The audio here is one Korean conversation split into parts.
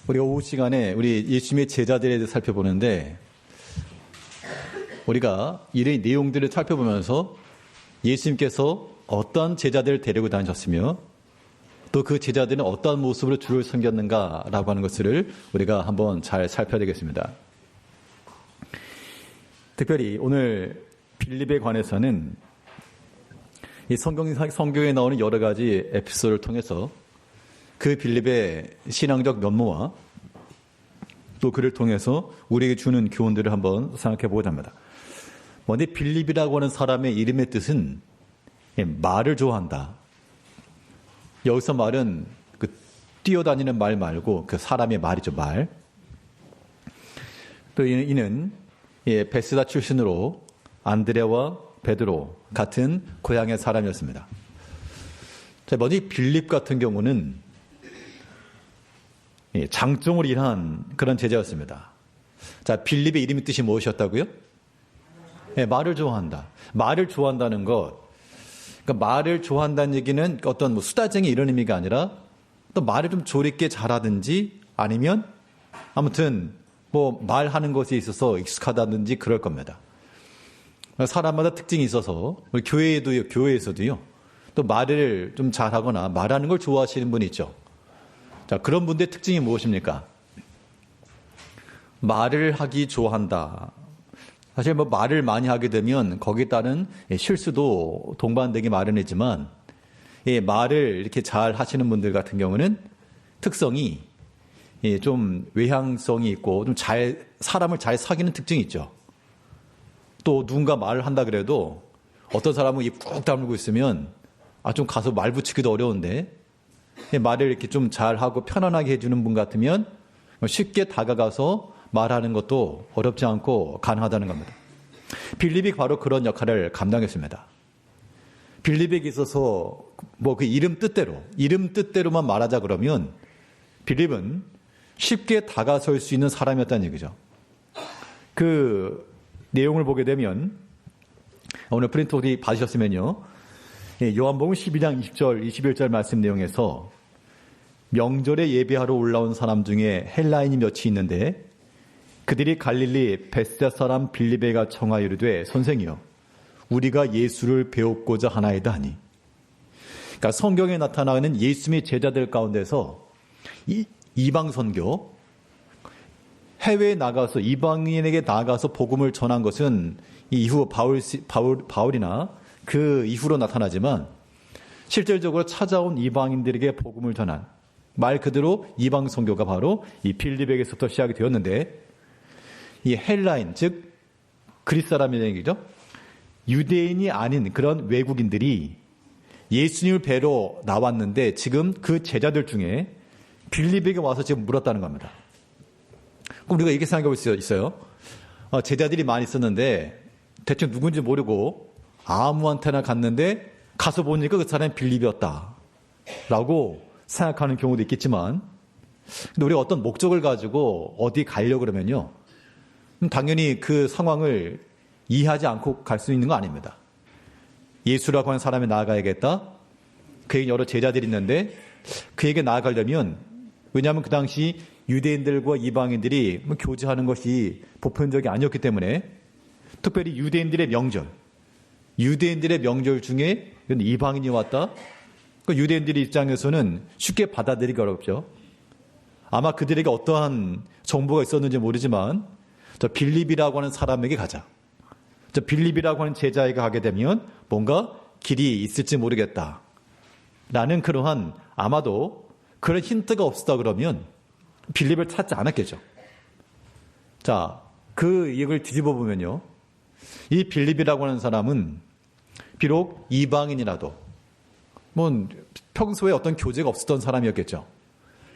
우리 오후 시간에 우리 예수님의 제자들에 대해서 살펴보는데, 우리가 이 내용들을 살펴보면서 예수님께서 어떤 제자들을 데리고 다니셨으며 또 그 제자들은 어떤 모습으로 주를 섬겼는가라고 하는 것을 우리가 한번 잘 살펴야 되겠습니다. 특별히 오늘 빌립에 관해서는 이 성경에 나오는 여러 가지 에피소드를 통해서 그 빌립의 신앙적 면모와 또 그를 통해서 우리에게 주는 교훈들을 한번 생각해 보고자 합니다. 먼저 빌립이라고 하는 사람의 이름의 뜻은 말을 좋아한다. 여기서 말은 그 뛰어다니는 말 말고 그 사람의 말이죠, 말. 또 이는 베스다 출신으로 안드레와 베드로 같은 고향의 사람이었습니다. 자, 먼저 빌립 같은 경우는 장종을 일한 그런 제자였습니다. 자, 빌립의 이름의 뜻이 무엇이었다고요? 말을 좋아한다. 말을 좋아한다는 것. 그러니까 말을 좋아한다는 얘기는 어떤 수다쟁이 이런 의미가 아니라 또 말을 좀 조리게 잘하든지 아니면 아무튼 말하는 것에 있어서 익숙하다든지 그럴 겁니다. 사람마다 특징이 있어서 우리 교회에서도요. 또 말을 좀 잘하거나 말하는 걸 좋아하시는 분이 있죠. 자, 그런 분들의 특징이 무엇입니까? 말을 하기 좋아한다. 사실 말을 많이 하게 되면 거기에 따른 실수도 동반되기 마련이지만 말을 이렇게 잘 하시는 분들 같은 경우는 특성이 좀 외향성이 있고 좀 사람을 잘 사귀는 특징이 있죠. 또 누군가 말을 한다 그래도 어떤 사람은 입 꾹 다물고 있으면 좀 가서 말 붙이기도 어려운데 말을 이렇게 좀 잘하고 편안하게 해주는 분 같으면 쉽게 다가가서 말하는 것도 어렵지 않고 가능하다는 겁니다. 빌립이 바로 그런 역할을 감당했습니다. 빌립에게 있어서 그 이름 뜻대로만 말하자 그러면 빌립은 쉽게 다가설 수 있는 사람이었다는 얘기죠. 그 내용을 보게 되면 오늘 프린트 어디 받으셨으면요. 요한복음 12장 20절, 21절 말씀 내용에서 명절에 예배하러 올라온 사람 중에 헬라인이 몇이 있는데 그들이 갈릴리 베스다 사람 빌립에가 청하여 이르되 선생이여 우리가 예수를 배웠고자 하나이다 하니. 그러니까 성경에 나타나는 예수님의 제자들 가운데서 이방 선교, 해외에 나가서 이방인에게 나가서 복음을 전한 것은 이후 바울이나 그 이후로 나타나지만 실질적으로 찾아온 이방인들에게 복음을 전한 말 그대로 이방 선교가 바로 이 빌립에게서부터 시작이 되었는데 이 헬라인 즉 그리스 사람이라는 얘기죠. 유대인이 아닌 그런 외국인들이 예수님을 뵈러 나왔는데 지금 그 제자들 중에 빌립에게 와서 지금 물었다는 겁니다. 그럼 우리가 이렇게 생각하고 있어요. 제자들이 많이 있었는데 대충 누군지 모르고 아무한테나 갔는데 가서 보니까 그 사람이 빌립이었다 라고 생각하는 경우도 있겠지만 근데 우리가 어떤 목적을 가지고 어디 가려고 그러면요. 당연히 그 상황을 이해하지 않고 갈 수 있는 거 아닙니다. 예수라고 하는 사람에 나아가야겠다. 그에게 여러 제자들이 있는데 그에게 나아가려면 왜냐하면 그 당시 유대인들과 이방인들이 교제하는 것이 보편적이 아니었기 때문에 특별히 유대인들의 명절 중에 이방인이 왔다. 그 유대인들의 입장에서는 쉽게 받아들이기 어렵죠. 아마 그들에게 어떠한 정보가 있었는지 모르지만 저 빌립이라고 하는 사람에게 가자. 저 빌립이라고 하는 제자에게 가게 되면 뭔가 길이 있을지 모르겠다. 라는 그러한 아마도 그런 힌트가 없었다 그러면 빌립을 찾지 않았겠죠. 자, 그 얘기를 뒤집어 보면요. 이 빌립이라고 하는 사람은 비록 이방인이라도 평소에 어떤 교제가 없었던 사람이었겠죠.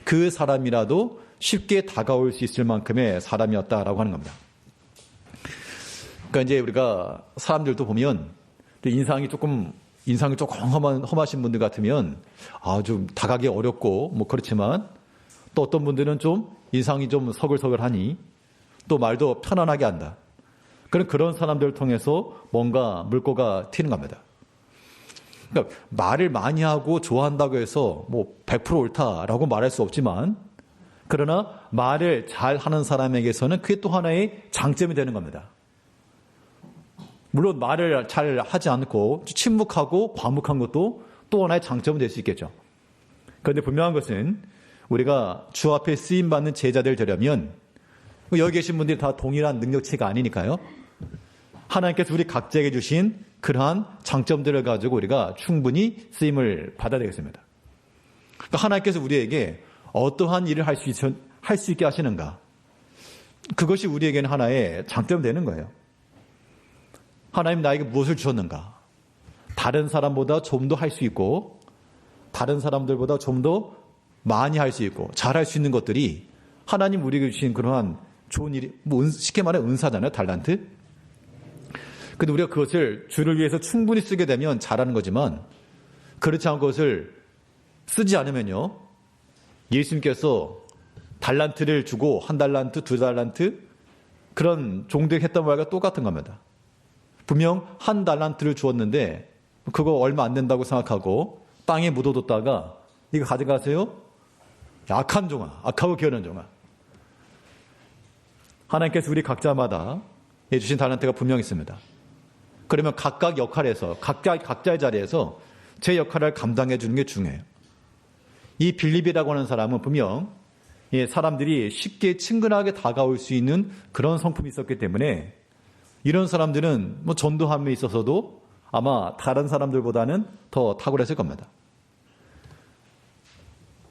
그 사람이라도 쉽게 다가올 수 있을 만큼의 사람이었다라고 하는 겁니다. 그러니까 이제 우리가 사람들도 보면 인상이 조금 험하신 분들 같으면 좀 다가기 어렵고 그렇지만 또 어떤 분들은 좀 인상이 좀 서글서글하니 또 말도 편안하게 한다. 그런 사람들을 통해서 뭔가 물꼬가 튀는 겁니다. 그러니까 말을 많이 하고 좋아한다고 해서 100% 옳다라고 말할 수 없지만 그러나 말을 잘 하는 사람에게서는 그게 또 하나의 장점이 되는 겁니다. 물론 말을 잘 하지 않고 침묵하고 과묵한 것도 또 하나의 장점이 될 수 있겠죠. 그런데 분명한 것은 우리가 주 앞에 쓰임받는 제자들 되려면 여기 계신 분들이 다 동일한 능력치가 아니니까요. 하나님께서 우리 각자에게 주신 그러한 장점들을 가지고 우리가 충분히 쓰임을 받아야 되겠습니다. 그러니까 하나님께서 우리에게 어떠한 일을 할 수 있게 하시는가. 그것이 우리에게는 하나의 장점이 되는 거예요. 하나님 나에게 무엇을 주셨는가. 다른 사람보다 좀 더 할 수 있고 다른 사람들보다 좀 더 많이 할 수 있고 잘할 수 있는 것들이 하나님 우리에게 주신 그러한 좋은 일이 쉽게 말해 은사잖아요. 달란트. 근데 우리가 그것을 주를 위해서 충분히 쓰게 되면 잘하는 거지만 그렇지 않은 것을 쓰지 않으면요. 예수님께서 달란트를 주고 1달란트, 2달란트 그런 종들이 했던 말과 똑같은 겁니다. 분명 1달란트를 주었는데 그거 얼마 안 된다고 생각하고 땅에 묻어뒀다가 이거 가져가세요? 악한 종아, 악하고 게으른 종아. 하나님께서 우리 각자마다 주신 달란트가 분명히 있습니다. 그러면 각각 역할에서 각자의 자리에서 제 역할을 감당해 주는 게 중요해요. 이 빌립이라고 하는 사람은 분명 사람들이 쉽게 친근하게 다가올 수 있는 그런 성품이 있었기 때문에 이런 사람들은 전도함에 있어서도 아마 다른 사람들보다는 더 탁월했을 겁니다.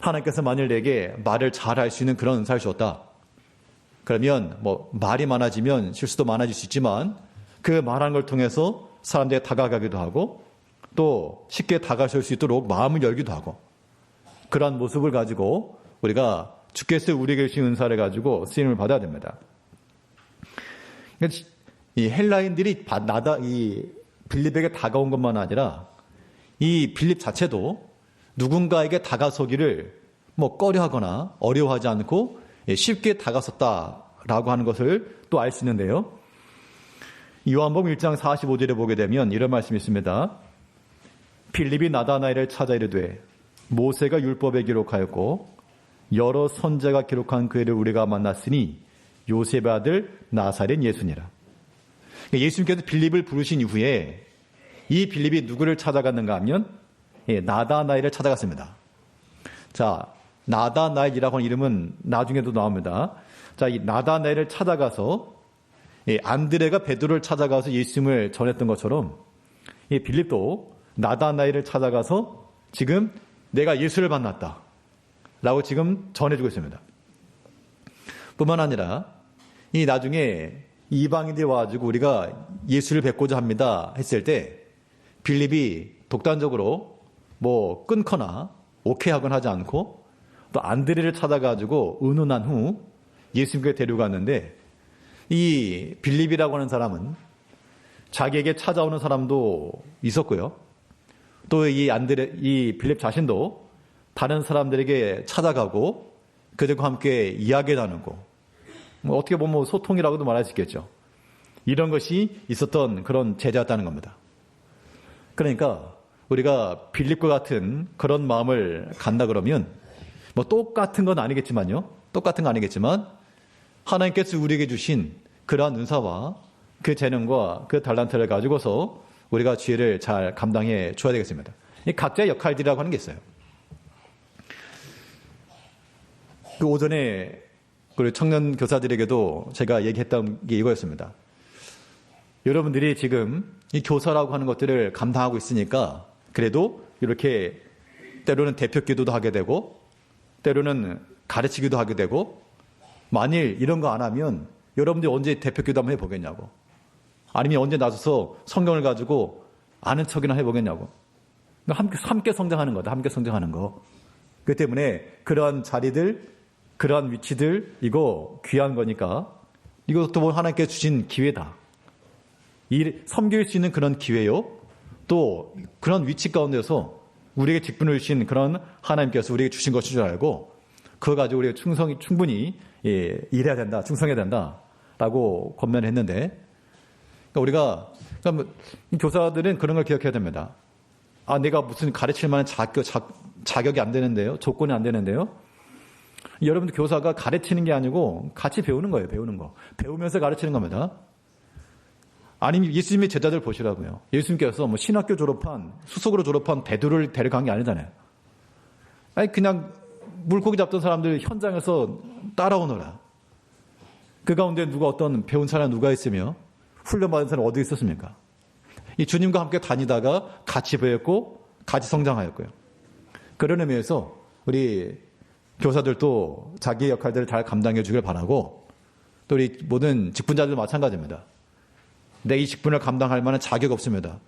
하나님께서 만일 내게 말을 잘할 수 있는 그런 은사를 주었다. 그러면 말이 많아지면 실수도 많아질 수 있지만 그 말하는 걸 통해서 사람들에게 다가가기도 하고 또 쉽게 다가설 수 있도록 마음을 열기도 하고 그러한 모습을 가지고 우리가 주께서 우리에게 주신 은사를 가지고 쓰임을 받아야 됩니다. 이 헬라인들이 이 빌립에게 다가온 것만 아니라 이 빌립 자체도 누군가에게 다가서기를 꺼려하거나 어려워하지 않고 쉽게 다가섰다라고 하는 것을 또 알 수 있는데요. 요한복음 1장 45절에 보게 되면 이런 말씀이 있습니다. 빌립이 나다나엘을 찾아 이르되 모세가 율법에 기록하였고 여러 선지자가 기록한 그 일을 우리가 만났으니 요셉의 아들 나사렛 예수니라. 예수님께서 빌립을 부르신 이후에 이 빌립이 누구를 찾아갔는가 하면 나다나엘을 찾아갔습니다. 자, 나다나엘이라고 하는 이름은 나중에도 나옵니다. 자, 이 나다나엘을 찾아가서 안드레가 베드로를 찾아가서 예수님을 전했던 것처럼 이 빌립도 나다나엘을 찾아가서 지금 내가 예수를 만났다 라고 지금 전해주고 있습니다. 뿐만 아니라 이 나중에 이방인들이 와가지고 우리가 예수를 뵙고자 합니다 했을 때 빌립이 독단적으로 끊거나 오케이 하거나 하지 않고 또 안드레를 찾아가지고 의논한 후 예수님께 데려갔는데 이 빌립이라고 하는 사람은 자기에게 찾아오는 사람도 있었고요. 또 이 빌립 자신도 다른 사람들에게 찾아가고 그들과 함께 이야기 나누고 어떻게 보면 소통이라고도 말할 수 있겠죠. 이런 것이 있었던 그런 제자였다는 겁니다. 그러니까 우리가 빌립과 같은 그런 마음을 갖다 그러면 똑같은 건 아니겠지만요. 똑같은 건 아니겠지만 하나님께서 우리에게 주신 그러한 은사와 그 재능과 그 달란트를 가지고서 우리가 지혜를 잘 감당해 줘야 되겠습니다. 이 각자의 역할들이라고 하는 게 있어요. 그 오전에 우리 청년 교사들에게도 제가 얘기했던 게 이거였습니다. 여러분들이 지금 이 교사라고 하는 것들을 감당하고 있으니까 그래도 이렇게 때로는 대표 기도도 하게 되고 때로는 가르치기도 하게 되고 만일 이런 거 안 하면 여러분들이 언제 대표 기도 한번 해보겠냐고 아니면 언제 나서서 성경을 가지고 아는 척이나 해보겠냐고 함께 성장하는 거다. 함께 성장하는 거. 그렇기 때문에 그러한 자리들 그러한 위치들 이거 귀한 거니까 이것도 하나님께 주신 기회다. 섬길 수 있는 그런 기회요. 또 그런 위치 가운데서 우리에게 직분을 주신 그런 하나님께서 우리에게 주신 것인 줄 알고 그거 가지고 우리가 충분히 일해야 된다. 충성해야 된다라고 권면을 했는데 그러니까 우리가 교사들은 그런 걸 기억해야 됩니다. 내가 무슨 가르칠 만한 자격이 안 되는데요. 조건이 안 되는데요. 여러분들 교사가 가르치는 게 아니고 같이 배우는 거예요. 배우는 거. 배우면서 가르치는 겁니다. 아니면 예수님의 제자들 보시라고요. 예수님께서 뭐 신학교 졸업한, 수석으로 졸업한 베드로를 데려간 게 아니잖아요. 아니, 그냥 물고기 잡던 사람들 현장에서 따라오너라. 그 가운데 누가 어떤 배운 사람 누가 있으며 훈련받은 사람 어디 있었습니까? 이 주님과 함께 다니다가 같이 배웠고 같이 성장하였고요. 그런 의미에서 우리 교사들도 자기의 역할들을 잘 감당해 주길 바라고, 또 우리 모든 직분자들도 마찬가지입니다. 내 이 직분을 감당할 만한 자격 없습니다.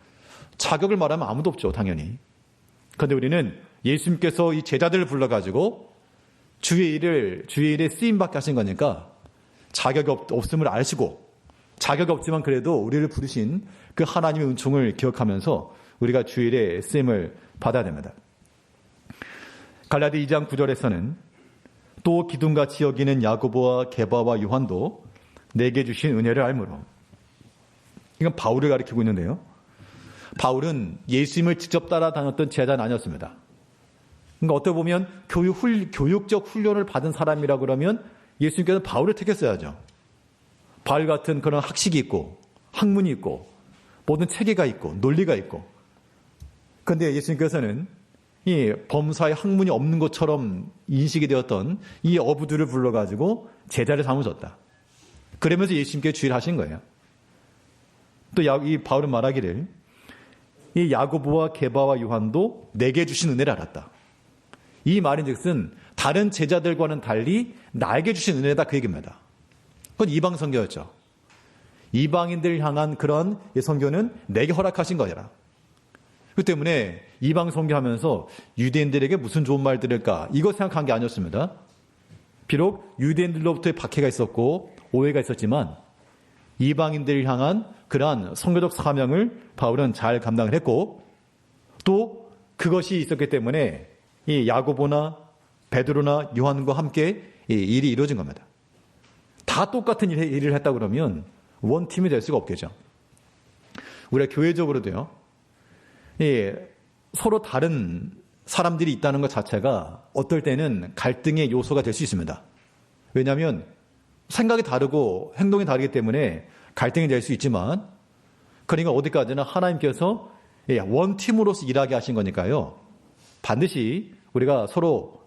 자격을 말하면 아무도 없죠, 당연히. 그런데 우리는 예수님께서 이 제자들을 불러가지고 주의 일에 쓰임받게 하신 거니까 자격이 없음을 아시고, 자격이 없지만 그래도 우리를 부르신 그 하나님의 은총을 기억하면서 우리가 주의 일에 쓰임을 받아야 됩니다. 갈라디 2장 9절에서는 또 기둥같이 여기는 야고보와 게바와 요한도 내게 주신 은혜를 알므로. 이건 바울을 가리키고 있는데요. 바울은 예수님을 직접 따라다녔던 제자는 아니었습니다. 그러니까 어떻게 보면 교육적 훈련을 받은 사람이라 그러면 예수님께서는 바울을 택했어야죠. 바울 같은 그런 학식이 있고 학문이 있고 모든 체계가 있고 논리가 있고. 그런데 예수님께서는 이 범사에 학문이 없는 것처럼 인식이 되었던 이 어부들을 불러가지고 제자를 삼으셨다. 그러면서 예수님께 주의를 하신 거예요. 또 이 바울은 말하기를 이 야고보와 게바와 요한도 내게 주신 은혜를 알았다. 이 말인즉슨 다른 제자들과는 달리 나에게 주신 은혜다, 그 얘기입니다. 그건 이방 선교였죠. 이방인들 향한 그런 선교는 내게 허락하신 거라. 그 때문에 이방 선교하면서 유대인들에게 무슨 좋은 말 들을까, 이거 생각한 게 아니었습니다. 비록 유대인들로부터의 박해가 있었고 오해가 있었지만 이방인들을 향한 그러한 선교적 사명을 바울은 잘 감당을 했고, 또 그것이 있었기 때문에 이 야고보나 베드로나 요한과 함께 이 일이 이루어진 겁니다. 다 똑같은 일을 했다 그러면 원팀이 될 수가 없겠죠. 우리가 교회적으로도요, 서로 다른 사람들이 있다는 것 자체가 어떨 때는 갈등의 요소가 될 수 있습니다. 왜냐하면 생각이 다르고 행동이 다르기 때문에 갈등이 될 수 있지만, 그러니까 어디까지나 하나님께서 원팀으로서 일하게 하신 거니까요, 반드시 우리가 서로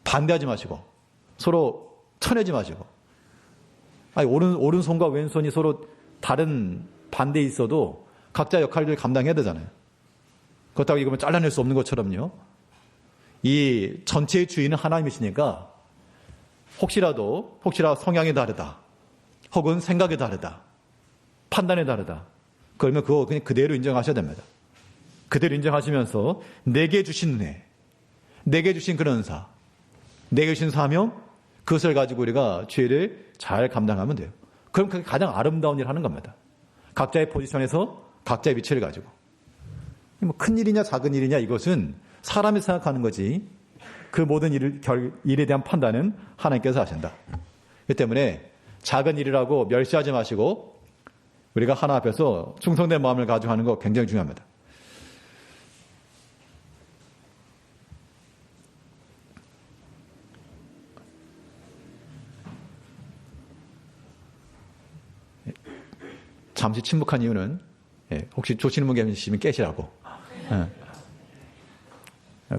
반대하지 마시고 서로 쳐내지 마시고, 아니, 오른손과 왼손이 서로 다른 반대에 있어도 각자 역할을 감당해야 되잖아요. 그렇다고 이거면 잘라낼 수 없는 것처럼요, 이 전체의 주인은 하나님이시니까 혹시라도 성향이 다르다, 혹은 생각이 다르다, 판단이 다르다, 그러면 그거 그냥 그대로 인정하셔야 됩니다. 그대로 인정하시면서 내게 주신 은혜, 내게 주신 그런 은사, 내게 주신 사명, 그것을 가지고 우리가 죄를 잘 감당하면 돼요. 그럼 그게 가장 아름다운 일을 하는 겁니다. 각자의 포지션에서 각자의 위치를 가지고. 뭐 큰 일이냐 작은 일이냐, 이것은 사람이 생각하는 거지, 그 모든 일에 대한 판단은 하나님께서 하신다. 그렇기 때문에 작은 일이라고 멸시하지 마시고 우리가 하나 앞에서 충성된 마음을 가지고 하는 거 굉장히 중요합니다. 잠시 침묵한 이유는 혹시 조시는 분 계시면 깨시라고.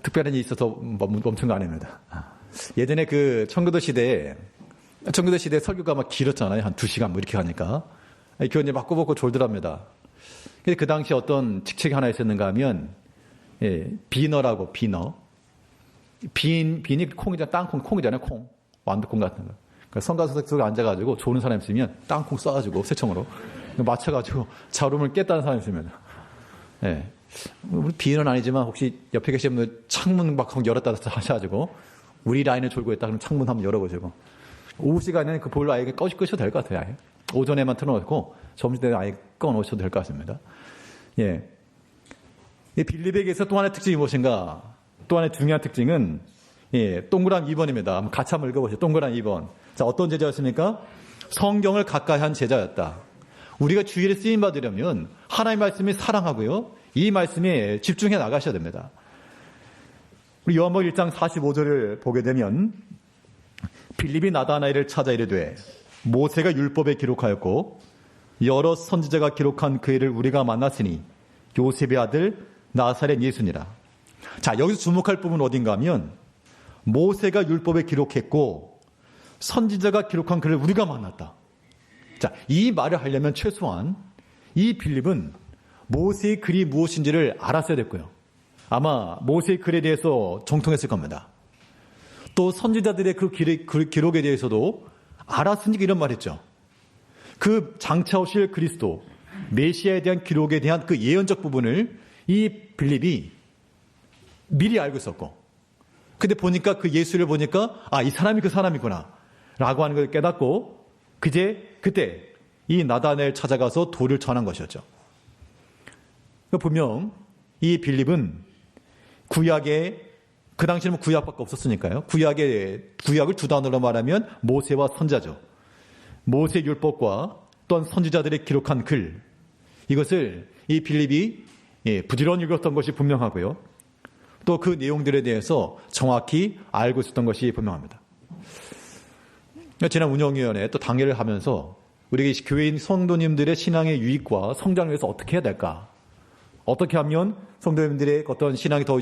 특별한 일이 있어서 멈춘 거 아닙니다. 예전에 그 청교도 시대에 설교가 막 길었잖아요. 한 2시간 뭐 이렇게 하니까. 교원님 막 꼬박꼬박 졸더랍니다. 근데 그 당시 어떤 직책이 하나 있었는가 하면, 비너라고, 비너. 빈이 콩이잖아, 땅콩, 콩이잖아요, 콩. 완두콩 같은 거. 그러니까 성가서 속에 앉아가지고 조는 사람 있으면 땅콩 쏴가지고 새청으로 맞춰가지고 자rum을 깼다는 사람이 있으면. 우리 비너는 아니지만 혹시 옆에 계신 분들 창문 막 열었다 하셔가지고 우리 라인을 졸고 있다 그러면 창문 한번 열어보시고, 오후 시간에는 그 보일러 아예 끄셔도 될 것 같아요. 아예. 오전에만 틀어놓고 점심때는 아예 꺼놓으셔도 될 것 같습니다. 이 빌립에게서 또 하나의 특징이 무엇인가? 또 하나의 중요한 특징은 동그란 2번입니다. 같이 한번 읽어보세요. 동그란 2번. 자, 어떤 제자였습니까? 성경을 가까이 한 제자였다. 우리가 주일에 쓰임 받으려면 하나님의 말씀이 사랑하고요, 이 말씀에 집중해 나가셔야 됩니다. 우리 요한복음 1장 45절을 보게 되면 빌립이 나다나엘을 찾아 이르되 모세가 율법에 기록하였고 여러 선지자가 기록한 그 일을 우리가 만났으니 요셉의 아들 나사렛 예수니라. 자, 여기서 주목할 부분은 어딘가 하면 모세가 율법에 기록했고 선지자가 기록한 글을 우리가 만났다. 자, 이 말을 하려면 최소한 이 빌립은 모세의 글이 무엇인지를 알았어야 됐고요. 아마 모세의 글에 대해서 정통했을 겁니다. 또 선지자들의 그 기록에 대해서도 알았으니까 이런 말했죠. 그 장차 오실 그리스도 메시아에 대한 기록에 대한 그 예언적 부분을 이 빌립이 미리 알고 있었고, 근데 보니까 그 예수를 보니까 이 사람이 그 사람이구나 라고 하는 걸 깨닫고 그때 이 나다나엘 찾아가서 도를 전한 것이었죠. 분명 이 빌립은 구약에, 그 당시에는 구약밖에 없었으니까요. 구약을 두 단어로 말하면 모세와 선지자죠. 모세 율법과 또한 선지자들이 기록한 글, 이것을 이 빌립이 부지런히 읽었던 것이 분명하고요. 또 그 내용들에 대해서 정확히 알고 있었던 것이 분명합니다. 지난 운영위원회 또 당회를 하면서 우리 교회인 성도님들의 신앙의 유익과 성장을 위해서 어떻게 해야 될까? 어떻게 하면 성도님들의 어떤 신앙이 더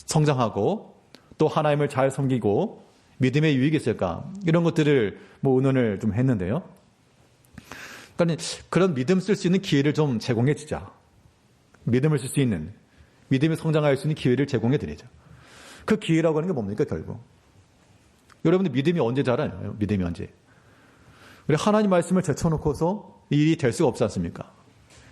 성장하고 또 하나님을 잘 섬기고 믿음의 유익이 있을까? 이런 것들을 의논을 좀 했는데요. 그러니까 그런 믿음 쓸 수 있는 기회를 좀 제공해 주자. 믿음을 쓸 수 있는, 믿음이 성장할 수 있는 기회를 제공해 드리자. 그 기회라고 하는 게 뭡니까, 결국? 여러분들 믿음이 언제 자라나요? 믿음이 언제? 우리 하나님 말씀을 제쳐놓고서 일이 될 수가 없지 않습니까?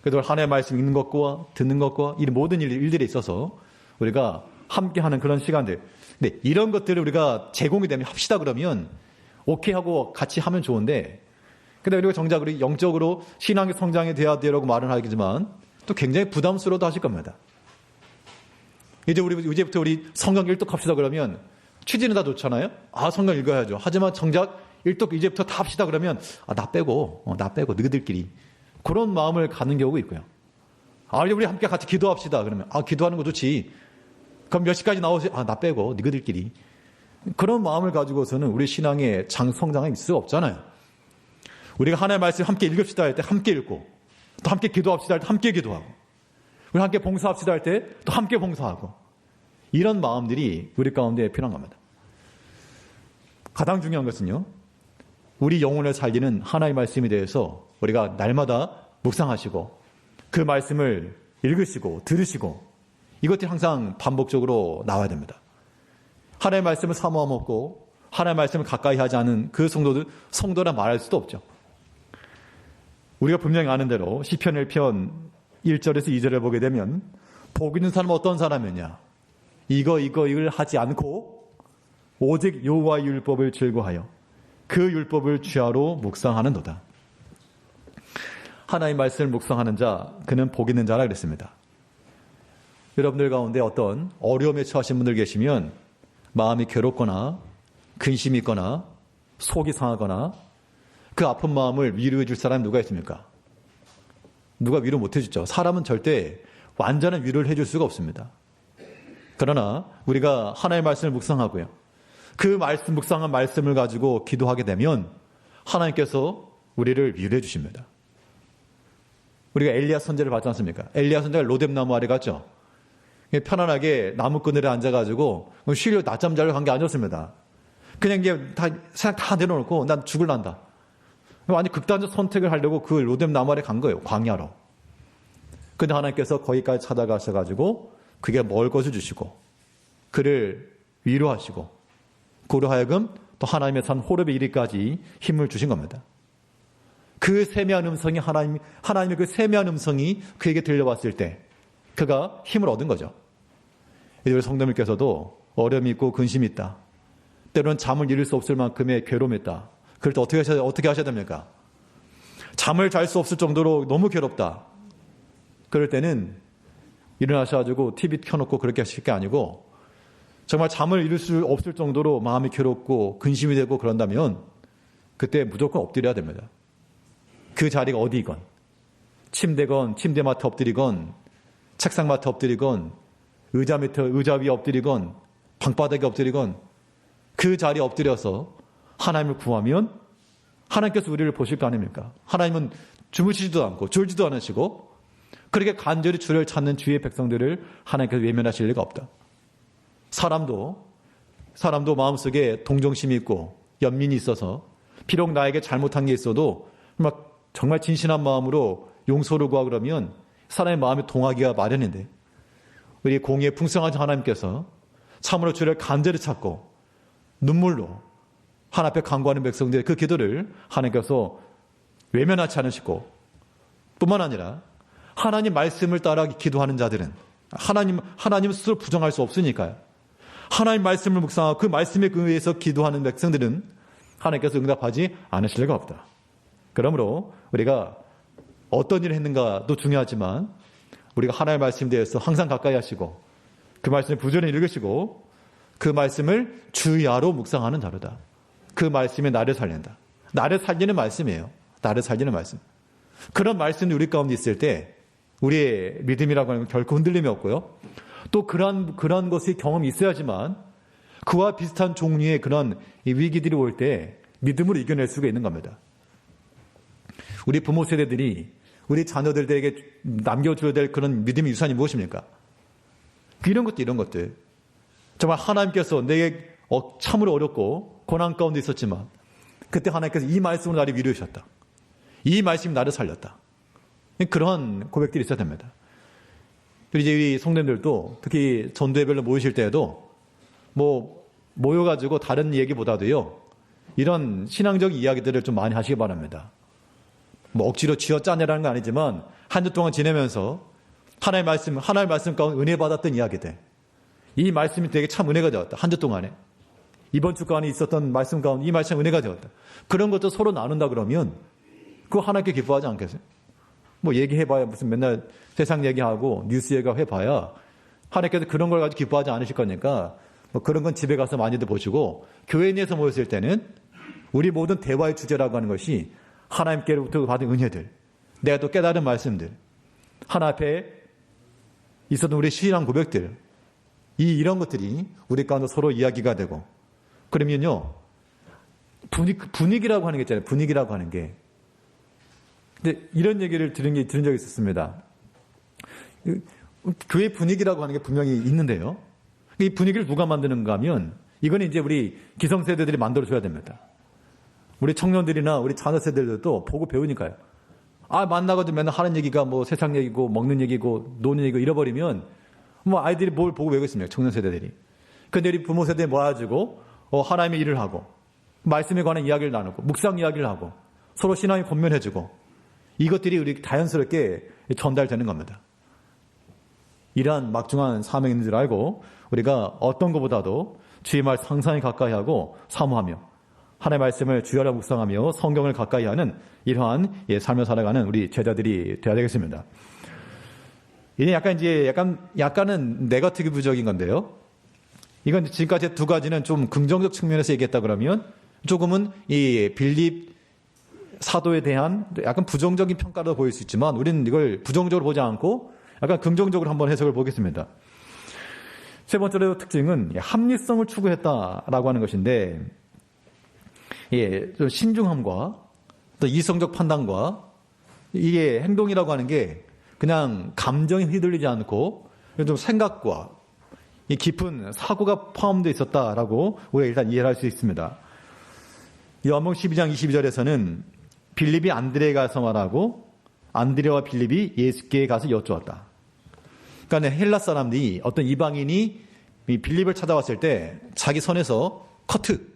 그래도 하나님의 말씀 읽는 것과 듣는 것과 이 모든 일들에 있어서 우리가 함께하는 그런 시간들. 근데 이런 것들을 우리가 제공이 되면 합시다 그러면 오케이 하고 같이 하면 좋은데, 근데 우리가 정작 우리 영적으로 신앙의 성장이 돼야 되라고 말은 하겠지만 또 굉장히 부담스러워도 하실 겁니다. 이제부터 우리 성경 일독합시다 그러면 취지는 다 좋잖아요. 성경 읽어야죠. 하지만 정작 일독 이제부터 다 합시다 그러면 나 빼고 너희들끼리 그런 마음을 갖는 경우가 있고요. 우리 함께 같이 기도합시다 그러면 기도하는 거 좋지. 그럼 몇 시까지 나오세요? 나 빼고 너희들끼리. 그런 마음을 가지고서는 우리 신앙의 성장이 있을 수가 없잖아요. 우리가 하나님의 말씀 함께 읽읍시다 할 때 함께 읽고, 또 함께 기도합시다 할 때 함께 기도하고, 우리 함께 봉사합시다 할 때 또 함께 봉사하고, 이런 마음들이 우리 가운데 필요한 겁니다. 가장 중요한 것은요, 우리 영혼을 살리는 하나님의 말씀에 대해서 우리가 날마다 묵상하시고 그 말씀을 읽으시고 들으시고, 이것들이 항상 반복적으로 나와야 됩니다. 하나님의 말씀을 사모하 먹고 하나님의 말씀을 가까이 하지 않은 그 성도라 말할 수도 없죠. 우리가 분명히 아는 대로 시편 1편 1절에서 2절을 보게 되면 복 있는 사람은 어떤 사람이냐? 이걸 하지 않고 오직 여호와의 율법을 즐거하여 그 율법을 주야로 묵상하는도다. 하나님의 말씀을 묵상하는 자, 그는 복 있는 자라 그랬습니다. 여러분들 가운데 어떤 어려움에 처하신 분들 계시면 마음이 괴롭거나 근심이 있거나 속이 상하거나 그 아픈 마음을 위로해 줄 사람이 누가 있습니까? 누가 위로 못 해주죠. 사람은 절대 완전한 위로를 해줄 수가 없습니다. 그러나 우리가 하나님의 말씀을 묵상하고요, 그 묵상한 말씀을 가지고 기도하게 되면 하나님께서 우리를 위로해 주십니다. 우리가 엘리야 선지자를 봤지 않습니까? 엘리야 선지자가 로뎀나무 아래 갔죠. 편안하게 나무 그늘에 앉아가지고 쉬려 낮잠 자려고 간 게 아니었습니다. 그냥 이제 세상 다 내려놓고 난 죽을란다. 완전 극단적 선택을 하려고 그 로뎀나무 아래 간 거예요. 광야로. 근데 하나님께서 거기까지 찾아가셔가지고 그게 먹을 것을 주시고 그를 위로하시고 그로 하여금 또 하나님의 산 호렙에 이르기까지 힘을 주신 겁니다. 그 세미한 음성이 하나님의 그 세미한 음성이 그에게 들려왔을 때 그가 힘을 얻은 거죠. 우리 성도님께서도 어려움이 있고 근심이 있다. 때로는 잠을 이룰 수 없을 만큼의 괴로움이 있다. 그럴 때 어떻게 하셔야 됩니까? 잠을 잘 수 없을 정도로 너무 괴롭다. 그럴 때는 일어나셔가지고 TV 켜놓고 그렇게 하실 게 아니고 정말 잠을 이룰 수 없을 정도로 마음이 괴롭고 근심이 되고 그런다면 그때 무조건 엎드려야 됩니다. 그 자리가 어디건, 침대건 침대 맡아 엎드리건 책상 맡아 엎드리건 의자 위에 엎드리건 방바닥에 엎드리건 그 자리에 엎드려서 하나님을 구하면 하나님께서 우리를 보실 거 아닙니까? 하나님은 주무시지도 않고 졸지도 않으시고 그렇게 간절히 주를 찾는 주의 백성들을 하나님께서 외면하실 리가 없다. 사람도 마음속에 동정심이 있고 연민이 있어서 비록 나에게 잘못한 게 있어도 막 정말 진실한 마음으로 용서를 구하고 그러면 사람의 마음이 동하기가 마련인데 우리 공의에 풍성하신 하나님께서 참으로 주를 간절히 찾고 눈물로 하나님 앞에 간구하는 백성들의 그 기도를 하나님께서 외면하지 않으시고 뿐만 아니라 하나님 말씀을 따라 기도하는 자들은 하나님 스스로 부정할 수 없으니까요. 하나님 말씀을 묵상하고 그 말씀에 의해서 기도하는 백성들은 하나님께서 응답하지 않으실 리가 없다. 그러므로 우리가 어떤 일을 했는가도 중요하지만 우리가 하나님의 말씀에 대해서 항상 가까이 하시고 그 말씀을 부지런히 읽으시고 그 말씀을 주야로 묵상하는 자로다. 그 말씀이 나를 살린다. 나를 살리는 말씀이에요. 나를 살리는 말씀. 그런 말씀이 우리 가운데 있을 때 우리의 믿음이라고 하는 건 결코 흔들림이 없고요. 또 그런 것이 경험이 있어야지만 그와 비슷한 종류의 그런 위기들이 올 때 믿음으로 이겨낼 수가 있는 겁니다. 우리 부모 세대들이 우리 자녀들에게 남겨줘야 될 그런 믿음의 유산이 무엇입니까? 이런 것들. 정말 하나님께서 내게 참으로 어렵고 고난 가운데 있었지만 그때 하나님께서 이 말씀으로 나를 위로해 주셨다. 이 말씀이 나를 살렸다. 그런 고백들이 있어야 됩니다. 그리고 이제 우리 성도님들도 특히 전도예배를 모이실 때에도 모여가지고 다른 얘기보다도요 이런 신앙적 이야기들을 좀 많이 하시기 바랍니다. 억지로 쥐어짜내라는 건 아니지만 한 주 동안 지내면서 하나님의 말씀 가운데 은혜 받았던 이야기들, 이 말씀이 되게 참 은혜가 되었다. 한 주 동안에 이번 주간에 있었던 말씀 가운데 이 말씀 은혜가 되었다. 그런 것도 서로 나눈다 그러면 그거 하나님께 기뻐하지 않겠어요? 얘기해봐야 무슨 맨날 세상 얘기하고 뉴스 얘기해봐야 하나님께서 그런 걸 가지고 기뻐하지 않으실 거니까 그런 건 집에 가서 많이들 보시고 교회 내에서 모였을 때는 우리 모든 대화의 주제라고 하는 것이 하나님께로부터 받은 은혜들, 내가 또 깨달은 말씀들, 하나님 앞에 있었던 우리 신앙 고백들, 이런 것들이 우리 가운데 서로 이야기가 되고 그러면요 분위기라고 하는 게 있잖아요. 분위기라고 하는 게. 근데 이런 얘기를 들은 적이 있었습니다. 교회 분위기라고 하는 게 분명히 있는데요. 이 분위기를 누가 만드는가 하면 이건 이제 우리 기성세대들이 만들어줘야 됩니다. 우리 청년들이나 우리 자녀세대들도 보고 배우니까요. 만나가지고 맨날 하는 얘기가 세상 얘기고 먹는 얘기고 노는 얘기고 잃어버리면 아이들이 뭘 보고 외우겠습니까? 청년세대들이. 근데 우리 부모 세대에 모아가지고 하나님의 일을 하고 말씀에 관한 이야기를 나누고 묵상 이야기를 하고 서로 신앙이 권면해주고 이것들이 우리 자연스럽게 전달되는 겁니다. 이러한 막중한 사명이 있는 줄 알고 우리가 어떤 것보다도 주의 말 상상히 가까이 하고 사모하며 하나님의 말씀을 주야로 묵상하며 성경을 가까이 하는 이러한 삶을 살아가는 우리 제자들이 되어야 되겠습니다. 이게 약간은 네거티브적인 건데요. 이건 지금까지 두 가지는 좀 긍정적 측면에서 얘기했다 그러면 조금은 이 빌립 사도에 대한 약간 부정적인 평가로 보일 수 있지만 우리는 이걸 부정적으로 보지 않고 약간 긍정적으로 한번 해석을 보겠습니다. 세 번째로 특징은 합리성을 추구했다라고 하는 것인데 좀 신중함과 또 이성적 판단과 이게 행동이라고 하는 게 그냥 감정에 휘둘리지 않고 좀 생각과 이 깊은 사고가 포함되어 있었다라고 우리가 일단 이해할 수 있습니다. 요한복음 12장 22절에서는 빌립이 안드레에 가서 말하고 안드레와 빌립이 예수께 가서 여쭈었다. 그러니까 헬라 사람들이 어떤 이방인이 빌립을 찾아왔을 때 자기 선에서 커트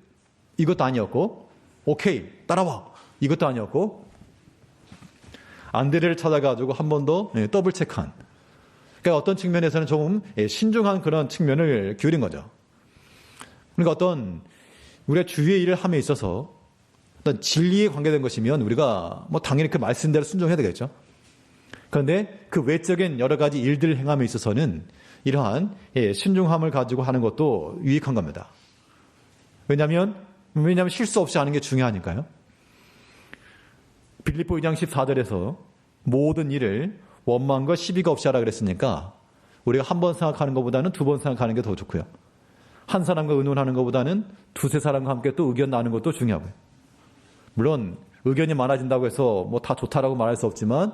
이것도 아니었고 오케이 따라와 이것도 아니었고 안드레를 찾아가지고 한 번 더 더블 체크한 그러니까 어떤 측면에서는 조금 신중한 그런 측면을 기울인 거죠. 그러니까 어떤 우리가 주의 일을 함에 있어서 어떤 진리에 관계된 것이면 우리가 당연히 그 말씀대로 순종해야 되겠죠. 그런데 그 외적인 여러 가지 일들을 행함에 있어서는 이러한 신중함을 가지고 하는 것도 유익한 겁니다. 왜냐하면 실수 없이 하는 게 중요하니까요. 빌립보 2장 14절에서 모든 일을 원망과 시비가 없이 하라 그랬으니까 우리가 한 번 생각하는 것보다는 두 번 생각하는 게 더 좋고요. 한 사람과 의논하는 것보다는 두세 사람과 함께 또 의견 나누는 것도 중요하고요. 물론 의견이 많아진다고 해서 뭐 다 좋다라고 말할 수 없지만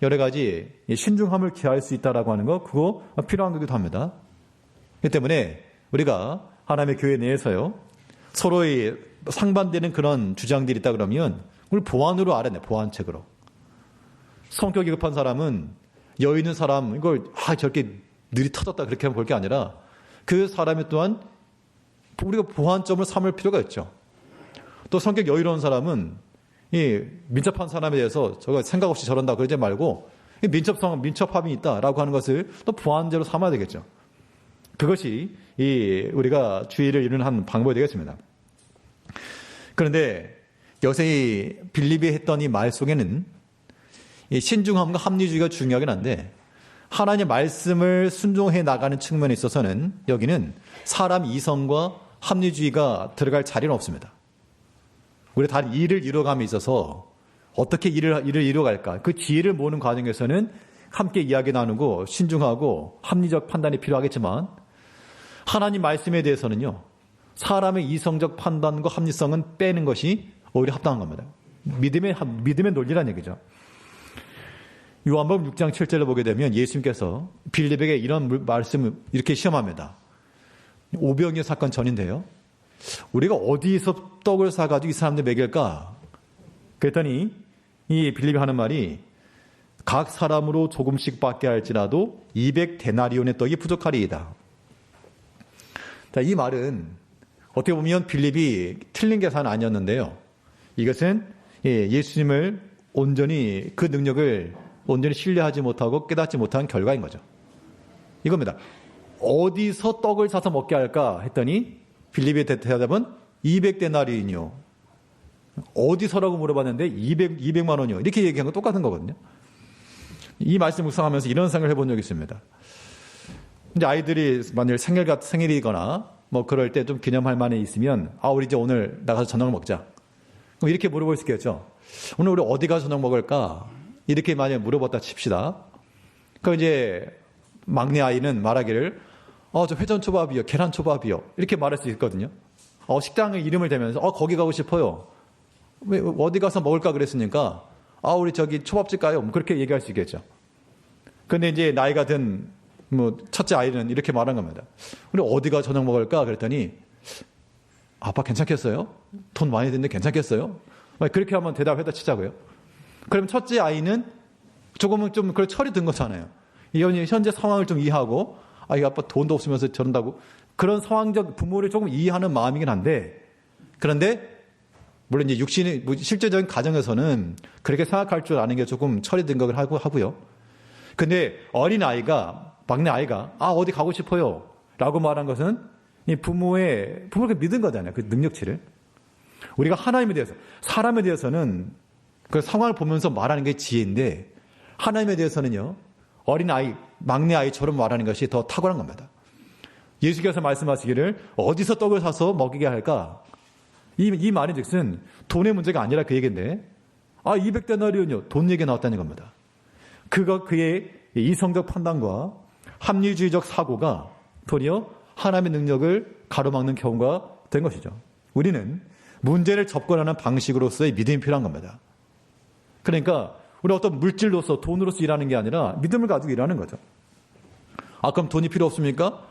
여러 가지 신중함을 기할 수 있다라고 하는 거, 그거 필요한 거기도 합니다. 그렇기 때문에 우리가 하나님의 교회 내에서요, 서로의 상반되는 그런 주장들이 있다 그러면 우리 보완으로 알아내, 보완책으로. 성격이 급한 사람은 여유 있는 사람, 이걸 저렇게 느리 터졌다 그렇게 하면 볼 게 아니라 그 사람이 또한 우리가 보완점을 삼을 필요가 있죠. 또 성격 여유로운 사람은 이 민첩한 사람에 대해서 저거 생각 없이 저런다 그러지 말고 민첩함이 있다라고 하는 것을 또 보완제로 삼아야 되겠죠. 그것이 우리가 주의를 이루는 방법이 되겠습니다. 그런데 여기서 이 빌립이 했던 이 말 속에는 이 신중함과 합리주의가 중요하긴 한데 하나님의 말씀을 순종해 나가는 측면에 있어서는 여기는 사람 이성과 합리주의가 들어갈 자리는 없습니다. 우리가 다른 일을 이루어감에 있어서 어떻게 일을 이루어갈까, 그 지혜를 모으는 과정에서는 함께 이야기 나누고 신중하고 합리적 판단이 필요하겠지만 하나님 말씀에 대해서는요, 사람의 이성적 판단과 합리성은 빼는 것이 오히려 합당한 겁니다. 믿음의 논리라는 얘기죠. 요한복음 6장 7절을 보게 되면 예수님께서 빌립에게 이런 말씀을 이렇게 시험합니다. 오병이어 사건 전인데요. 우리가 어디서 떡을 사가지고 이 사람들 먹일까? 그랬더니 이 빌립이 하는 말이 각 사람으로 조금씩 받게 할지라도 200데나리온의 떡이 부족하리이다. 자, 이 말은 어떻게 보면 빌립이 틀린 계산은 아니었는데요. 이것은 예수님을 온전히 그 능력을 온전히 신뢰하지 못하고 깨닫지 못한 결과인 거죠. 이겁니다. 어디서 떡을 사서 먹게 할까 했더니 빌립의 대답은 200데나리온이요. 어디서라고 물어봤는데 200만 원이요. 이렇게 얘기한 건 똑같은 거거든요. 이 말씀 묵상하면서 이런 생각을 해본 적이 있습니다. 이제 아이들이 만일 생일이거나 뭐 그럴 때 좀 기념할 만에 있으면 우리 이제 오늘 나가서 저녁을 먹자. 그럼 이렇게 물어볼 수 있겠죠. 오늘 우리 어디 가서 저녁 먹을까? 이렇게 만약에 물어봤다 칩시다. 그럼 이제 막내 아이는 말하기를 저 회전초밥이요, 계란초밥이요, 이렇게 말할 수 있거든요. 식당의 이름을 대면서 거기 가고 싶어요. 왜 어디 가서 먹을까 그랬으니까 우리 저기 초밥집 가요. 뭐 그렇게 얘기할 수 있겠죠. 근데 이제 나이가 든 첫째 아이는 이렇게 말한 겁니다. 우리 어디 가서 저녁 먹을까 그랬더니 아빠 괜찮겠어요? 돈 많이 드는데 괜찮겠어요? 그렇게 한번 대답해다 치자고요. 그럼 첫째 아이는 조금은 좀 그걸 철이 든 거잖아요. 현재 상황을 좀 이해하고 이 아빠 돈도 없으면서 저런다고, 그런 상황적 부모를 조금 이해하는 마음이긴 한데, 그런데 물론 이제 실제적인 가정에서는 그렇게 생각할 줄 아는 게 조금 철이 든 걸 하고요. 근데 어린 아이가, 막내 아이가 어디 가고 싶어요 라고 말한 것은 이 부모가 믿은 거잖아요. 그 능력치를. 우리가 하나님에 대해서, 사람에 대해서는 그 상황을 보면서 말하는 게 지혜인데, 하나님에 대해서는요, 어린 아이, 막내 아이처럼 말하는 것이 더 탁월한 겁니다. 예수께서 말씀하시기를 어디서 떡을 사서 먹이게 할까? 이 말인 즉슨 돈의 문제가 아니라 그 얘기인데, 200데나리온이요. 돈 얘기가 나왔다는 겁니다. 그의 이성적 판단과 합리주의적 사고가 도리어 하나님의 능력을 가로막는 경우가 된 것이죠. 우리는 문제를 접근하는 방식으로서의 믿음이 필요한 겁니다. 그러니까 우리 어떤 물질로서, 돈으로서 일하는 게 아니라 믿음을 가지고 일하는 거죠. 그럼 돈이 필요 없습니까?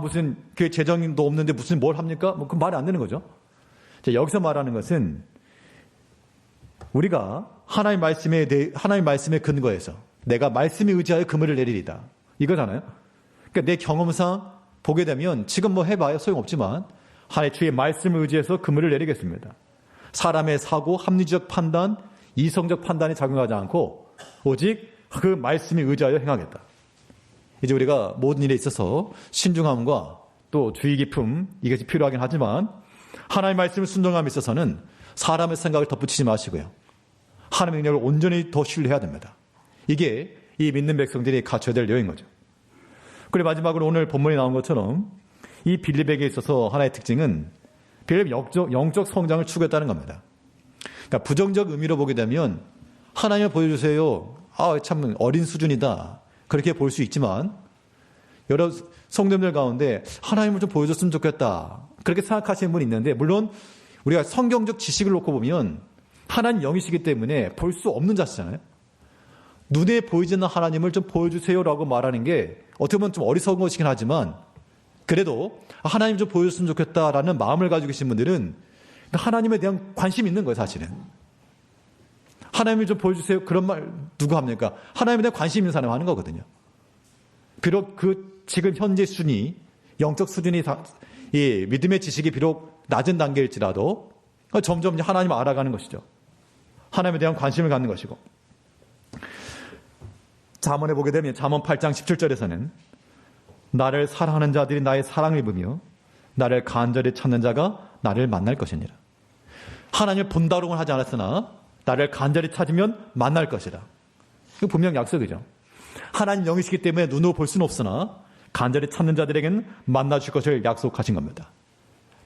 무슨 그 재정도 없는데 무슨 뭘 합니까? 그 말이 안 되는 거죠. 여기서 말하는 것은 우리가 하나님 말씀의 근거에서 내가 말씀에 의지하여 그물을 내리리다, 이거잖아요. 그러니까 내 경험상 보게 되면 지금 뭐 해봐야 소용없지만 하나님 주의 말씀을 의지해서 그물을 내리겠습니다. 사람의 사고, 합리적 판단, 이성적 판단이 작용하지 않고 오직 그 말씀에 의지하여 행하겠다. 이제 우리가 모든 일에 있어서 신중함과 또 주의 깊음, 이것이 필요하긴 하지만 하나님의 말씀을 순종함에 있어서는 사람의 생각을 덧붙이지 마시고요, 하나님의 능력을 온전히 더 신뢰해야 됩니다. 이게 이 믿는 백성들이 갖춰야 될 여인 거죠. 그리고 마지막으로 오늘 본문에 나온 것처럼 이 빌립에게 있어서 하나의 특징은 빌립 영적 성장을 추구했다는 겁니다. 그러니까 부정적 의미로 보게 되면 하나님을 보여주세요, 참 어린 수준이다, 그렇게 볼 수 있지만 여러 성도님들 가운데 하나님을 좀 보여줬으면 좋겠다. 그렇게 생각하시는 분이 있는데, 물론 우리가 성경적 지식을 놓고 보면 하나님 영이시기 때문에 볼 수 없는 자시잖아요. 눈에 보이지 않는 하나님을 좀 보여주세요라고 말하는 게 어떻게 보면 좀 어리석은 것이긴 하지만, 그래도 하나님 좀 보여줬으면 좋겠다라는 마음을 가지고 계신 분들은 하나님에 대한 관심이 있는 거예요, 사실은. 하나님을 좀 보여주세요. 그런 말 누가 합니까? 하나님에 대한 관심 있는 사람이 하는 거거든요. 비록 그 지금 현재 수준이, 영적 수준이 이 믿음의 지식이 비록 낮은 단계일지라도 점점 하나님을 알아가는 것이죠. 하나님에 대한 관심을 갖는 것이고. 잠언에 보게 되면 잠언 8장 17절에서는 나를 사랑하는 자들이 나의 사랑을 입으며 나를 간절히 찾는 자가 나를 만날 것이니라. 하나님을 본다고는 하지 않았으나 나를 간절히 찾으면 만날 것이다. 이거 분명 약속이죠. 하나님 영이시기 때문에 눈으로 볼 수는 없으나 간절히 찾는 자들에게는 만나줄 것을 약속하신 겁니다.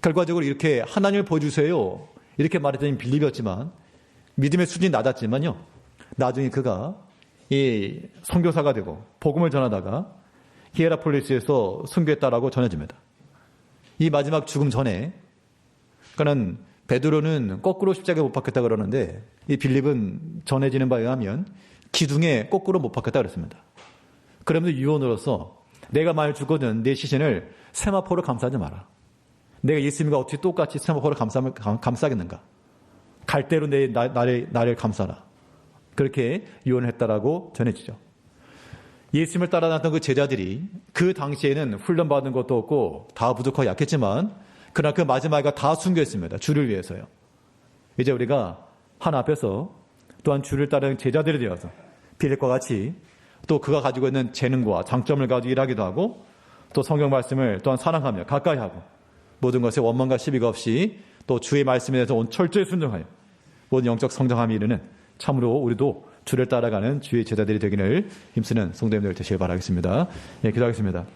결과적으로 이렇게 하나님을 보여주세요, 이렇게 말했더니 빌립이었지만, 믿음의 수준이 낮았지만요, 나중에 그가 이 선교사가 되고 복음을 전하다가 히에라폴리스에서 순교했다라고 전해집니다. 이 마지막 죽음 전에, 그러니까는 베드로는 거꾸로 십자가에 못 박혔다 그러는데 이 빌립은 전해지는 바에 의하면 기둥에 거꾸로 못 박혔다 그랬습니다. 그러면서 유언으로서 내가 만일 죽거든 내 시신을 세마포로 감싸지 마라. 내가 예수님과 어떻게 똑같이 세마포로 감싸겠는가? 갈대로 나를 감싸라. 그렇게 유언을 했다라고 전해지죠. 예수님을 따라 다녔던 그 제자들이 그 당시에는 훈련받은 것도 없고 다 부족하고 약했지만, 그러나 그 마지막에 다 순교했습니다. 주를 위해서요. 이제 우리가 하나 앞에서 또한 주를 따르는 제자들이 되어서 빌립과 같이 또 그가 가지고 있는 재능과 장점을 가지고 일하기도 하고, 또 성경 말씀을 또한 사랑하며 가까이 하고, 모든 것에 원망과 시비가 없이 또 주의 말씀에 대해서 철저히 순종하여 모든 영적 성장함에 이르는 참으로 우리도 주를 따라가는 주의 제자들이 되기를 힘쓰는 성도님들 되시길 바라겠습니다. 예, 기도하겠습니다.